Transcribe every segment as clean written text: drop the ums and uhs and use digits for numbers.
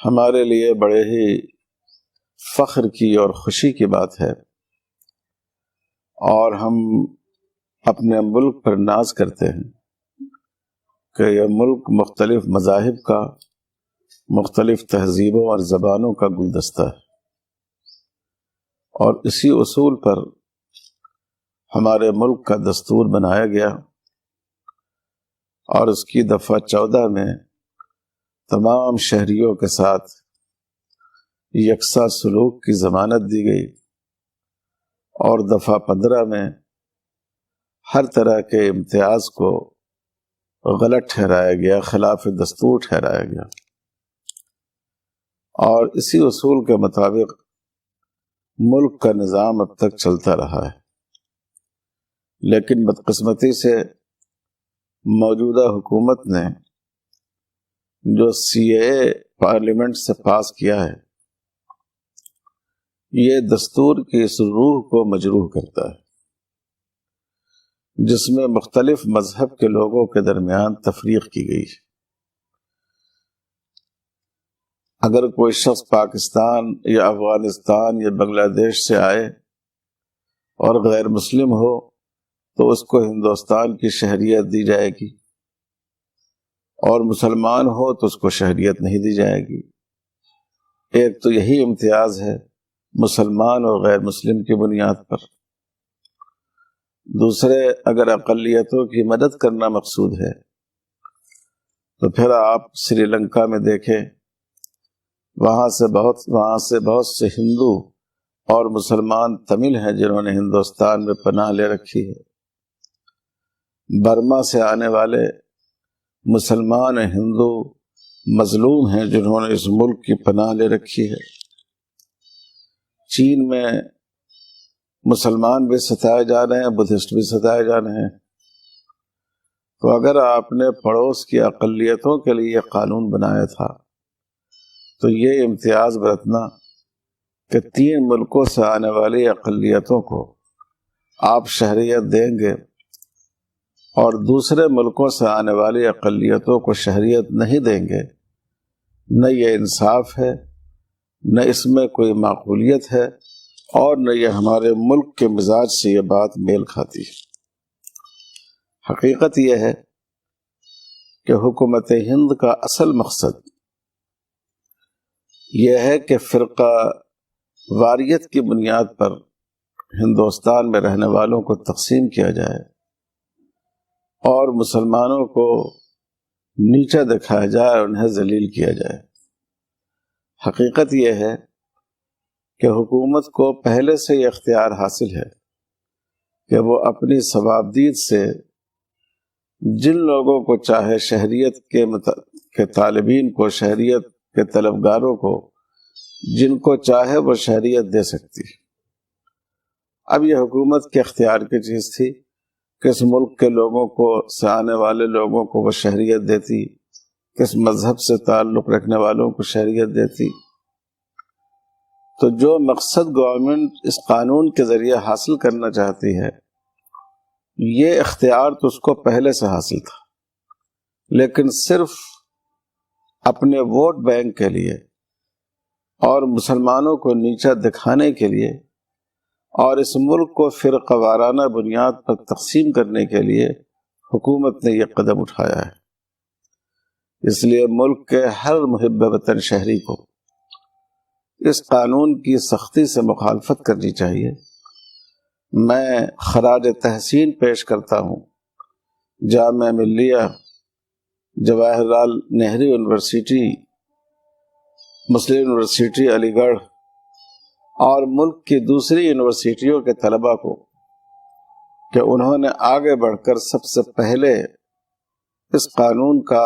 ہمارے لیے بڑے ہی فخر کی اور خوشی کی بات ہے، اور ہم اپنے ملک پر ناز کرتے ہیں کہ یہ ملک مختلف مذاہب کا، مختلف تہذیبوں اور زبانوں کا گلدستہ ہے، اور اسی اصول پر ہمارے ملک کا دستور بنایا گیا، اور اس کی دفعہ 14 میں تمام شہریوں کے ساتھ یکساں سلوک کی ضمانت دی گئی، اور دفعہ 15 میں ہر طرح کے امتیاز کو غلط ٹھہرایا گیا، خلاف دستور ٹھہرایا گیا، اور اسی اصول کے مطابق ملک کا نظام اب تک چلتا رہا ہے۔ لیکن بدقسمتی سے موجودہ حکومت نے جو CAA پارلیمنٹ سے پاس کیا ہے، یہ دستور کی اس روح کو مجروح کرتا ہے جس میں مختلف مذہب کے لوگوں کے درمیان تفریق کی گئی ہے۔ اگر کوئی شخص پاکستان یا افغانستان یا بنگلہ دیش سے آئے اور غیر مسلم ہو تو اس کو ہندوستان کی شہریت دی جائے گی، اور مسلمان ہو تو اس کو شہریت نہیں دی جائے گی۔ ایک تو یہی امتیاز ہے مسلمان اور غیر مسلم کی بنیاد پر۔ دوسرے، اگر اقلیتوں کی مدد کرنا مقصود ہے تو پھر آپ سری لنکا میں دیکھیں، وہاں سے بہت سے ہندو اور مسلمان تمل ہیں جنہوں نے ہندوستان میں پناہ لے رکھی ہے۔ برما سے آنے والے مسلمان ہندو مظلوم ہیں جنہوں نے اس ملک کی پناہ لے رکھی ہے۔ چین میں مسلمان بھی ستائے جا رہے ہیں، بدھسٹ بھی ستائے جا رہے ہیں۔ تو اگر آپ نے پڑوس کی اقلیتوں کے لیے قانون بنایا تھا تو یہ امتیاز برتنا کہ 3 ملکوں سے آنے والی اقلیتوں کو آپ شہریت دیں گے اور دوسرے ملکوں سے آنے والی اقلیتوں کو شہریت نہیں دیں گے، نہ یہ انصاف ہے، نہ اس میں کوئی معقولیت ہے، اور نہ یہ ہمارے ملک کے مزاج سے یہ بات میل کھاتی ہے۔ حقیقت یہ ہے کہ حکومت ہند کا اصل مقصد یہ ہے کہ فرقہ واریت کی بنیاد پر ہندوستان میں رہنے والوں کو تقسیم کیا جائے اور مسلمانوں کو نیچا دکھایا جائے اور انہیں ذلیل کیا جائے۔ حقیقت یہ ہے کہ حکومت کو پہلے سے یہ اختیار حاصل ہے کہ وہ اپنی صوابدید سے جن لوگوں کو چاہے شہریت کے طالبین کو، شہریت کے طلبگاروں کو، جن کو چاہے وہ شہریت دے سکتی۔ اب یہ حکومت کے اختیار کی چیز تھی کہ کس ملک کے لوگوں کو، سے آنے والے لوگوں کو وہ شہریت دیتی، کس مذہب سے تعلق رکھنے والوں کو شہریت دیتی۔ تو جو مقصد گورنمنٹ اس قانون کے ذریعے حاصل کرنا چاہتی ہے، یہ اختیار تو اس کو پہلے سے حاصل تھا، لیکن صرف اپنے ووٹ بینک کے لیے اور مسلمانوں کو نیچا دکھانے کے لیے اور اس ملک کو فرقہ وارانہ بنیاد پر تقسیم کرنے کے لیے حکومت نے یہ قدم اٹھایا ہے۔ اس لیے ملک کے ہر محب وطن شہری کو اس قانون کی سختی سے مخالفت کرنی چاہیے۔ میں خراج تحسین پیش کرتا ہوں جامعہ ملیہ جواہر لال نہرو یونیورسٹی، مسلم یونیورسٹی علی گڑھ اور ملک کی دوسری یونیورسٹیوں کے طلباء کو کہ انہوں نے آگے بڑھ کر سب سے پہلے اس قانون کا،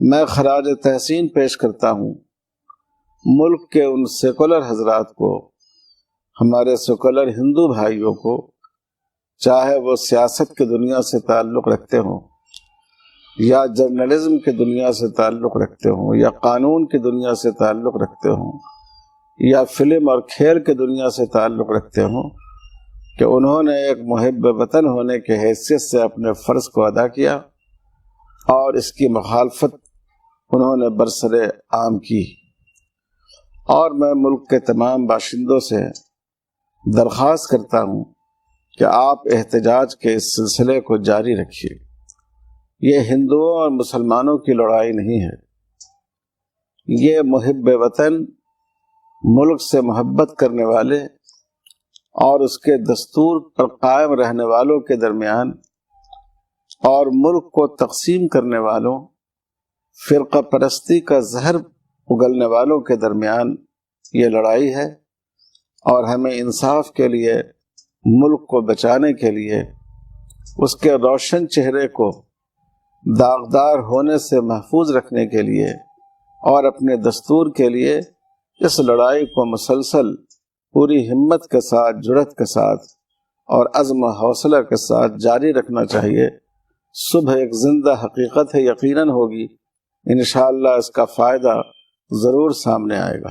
میں خراج تحسین پیش کرتا ہوں ملک کے ان سیکولر حضرات کو، ہمارے سیکولر ہندو بھائیوں کو، چاہے وہ سیاست کی دنیا سے تعلق رکھتے ہوں یا جرنلزم کی دنیا سے تعلق رکھتے ہوں یا قانون کی دنیا سے تعلق رکھتے ہوں یا فلم اور کھیل کی دنیا سے تعلق رکھتے ہوں، کہ انہوں نے ایک محب وطن ہونے کی حیثیت سے اپنے فرض کو ادا کیا اور اس کی مخالفت انہوں نے برسر عام کی، اور میں ملک کے تمام باشندوں سے درخواست کرتا ہوں کہ آپ احتجاج کے اس سلسلے کو جاری رکھیے۔ یہ ہندوؤں اور مسلمانوں کی لڑائی نہیں ہے، یہ محب وطن، ملک سے محبت کرنے والے اور اس کے دستور پر قائم رہنے والوں کے درمیان اور ملک کو تقسیم کرنے والوں، فرقہ پرستی کا زہر اگلنے والوں کے درمیان یہ لڑائی ہے، اور ہمیں انصاف کے لیے، ملک کو بچانے کے لیے، اس کے روشن چہرے کو داغدار ہونے سے محفوظ رکھنے کے لیے اور اپنے دستور کے لیے اس لڑائی کو مسلسل پوری ہمت کے ساتھ، جرأت کے ساتھ اور عزم و حوصلہ کے ساتھ جاری رکھنا چاہیے۔ صبح ایک زندہ حقیقت ہے، یقیناً ہوگی، انشاءاللہ اس کا فائدہ ضرور سامنے آئے گا۔